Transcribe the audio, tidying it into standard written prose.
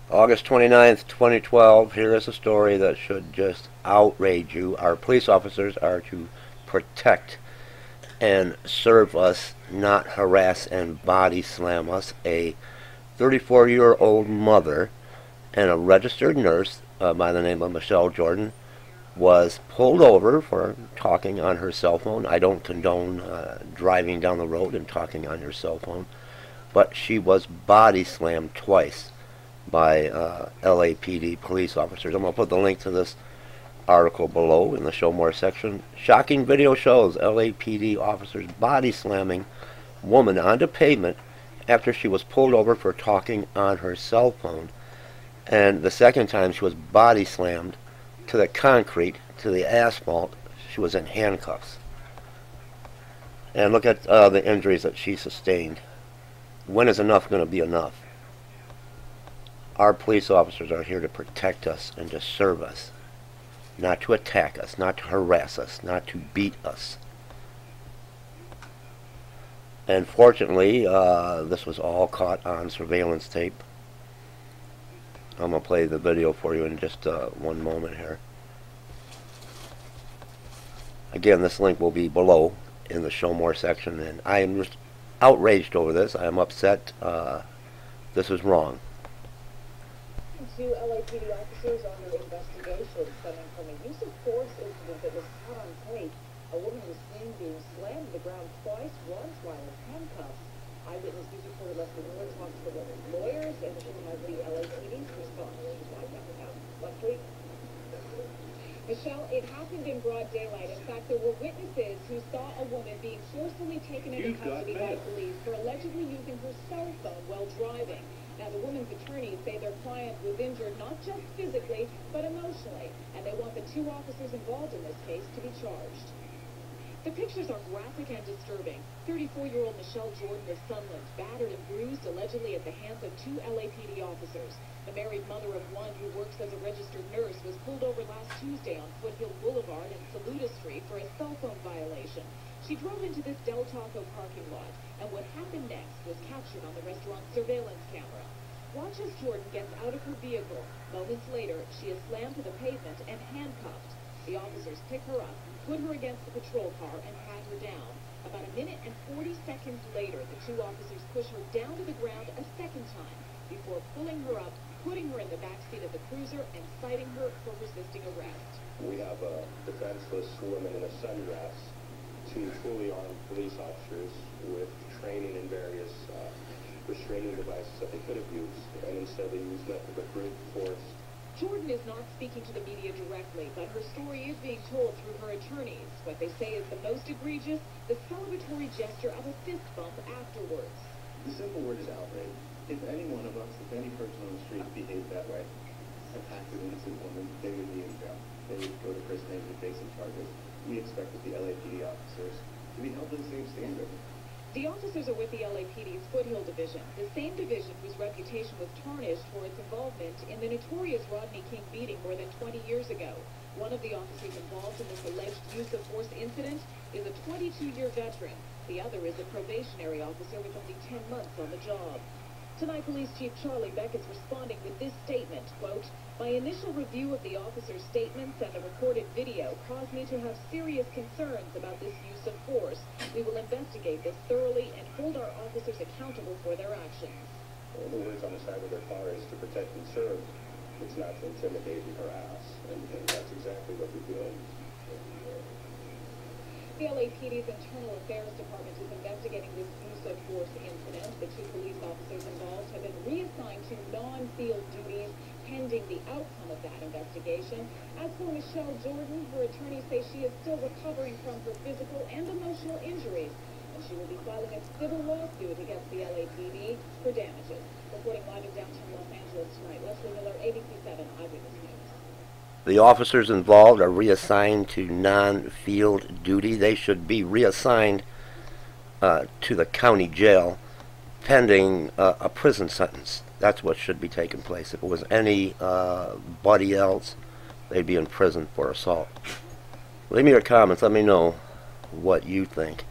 August 29th, 2012. Here is a story that should just outrage you. Our police officers are to protect and serve us, not harass and body slam us. A 34-year-old mother and a registered nurse by the name of Michelle Jordan was pulled over for talking on her cell phone. I don't condone driving down the road and talking on your cell phone, but she was body slammed twice by LAPD police officers. I'm going to put the link to this article below in the Show More section. Shocking video shows LAPD officers body slamming woman onto pavement after she was pulled over for talking on her cell phone. And the second time she was body slammed to the concrete, to the asphalt. She was in handcuffs. And look at the injuries that she sustained. When is enough going to be enough? Our police officers are here to protect us and to serve us, not to attack us, not to harass us, not to beat us. And fortunately, this was all caught on surveillance tape. I'm going to play the video for you in just one moment here. Again, this link will be below in the Show More section, and I am just outraged over this. I am upset. This is wrong. Two LAPD officers under investigation stemming from a use of force incident that was caught on tape. A woman was seen being slammed to the ground twice, once while in handcuffs. Eyewitness news reporter Leslie Miller talks to women's lawyers, and she has the LAPD's response. She's live now. Leslie? Michelle, it happened in broad daylight. In fact, there were witnesses who saw a woman being forcefully taken into custody by police for allegedly using her cell phone while driving. Now, the woman's attorneys say their client was injured not just physically, but emotionally, and they want the two officers involved in this case to be charged. The pictures are graphic and disturbing. 34-year-old Michelle Jordan of Sunland, battered and bruised allegedly at the hands of two LAPD officers. The married mother of one who works as a registered nurse was pulled over last Tuesday on Foothill Boulevard and Saluda Street for a cell phone violation. She drove into this Del Taco parking lot, and what happened next was captured on the restaurant's surveillance camera. Watch as Jordan gets out of her vehicle. Moments later, she is slammed to the pavement and handcuffed. The officers pick her up, put her against the patrol car, and pat her down. About a minute and 40 seconds later, the two officers push her down to the ground a second time before pulling her up, putting her in the backseat of the cruiser, and citing her for resisting arrest. We have a defenseless woman in a sundress, two fully armed police officers with training in various restraining devices that they could have used, and instead they used nothing but brute force. Jordan is not speaking to the media directly, but her story is being told through her attorneys. What they say is the most egregious, the celebratory gesture of a fist bump afterwards. The simple word is outrage. If any one of us, if any person on the street behaved that way, attacked an innocent woman, they would be in jail. They would go to prison, they would face some charges. We expected the LAPD officers to be held to the same standard. The officers are with the LAPD's Foothill Division, the same division whose reputation was tarnished for its involvement in the notorious Rodney King beating more than 20 years ago. One of the officers involved in this alleged use of force incident is a 22-year veteran. The other is a probationary officer with only 10 months on the job. Tonight, Police Chief Charlie Beck is responding with this statement, quote, "My initial review of the officer's statements and the recorded video caused me to have serious concerns about this use of force. We will investigate this thoroughly and hold our officers accountable for their actions." Well, the words on the side of their car is to protect and serve. It's not to intimidate and harass, and that's exactly what they're doing. The LAPD's Internal Affairs Department is investigating this use of force incident. The two police officers involved have been reassigned to non-field duties pending the outcome of that investigation. As for Michelle Jordan, her attorneys say she is still recovering from her physical and emotional injuries, and she will be filing a civil lawsuit against the LAPD for damages. Reporting live in downtown Los Angeles tonight, Leslie Miller, ABC7 Eyewitness News. The officers involved are reassigned to non-field duty. They should be reassigned to the county jail pending a prison sentence. That's what should be taking place. If it was anybody else, they'd be in prison for assault. Leave me your comments. Let me know what you think.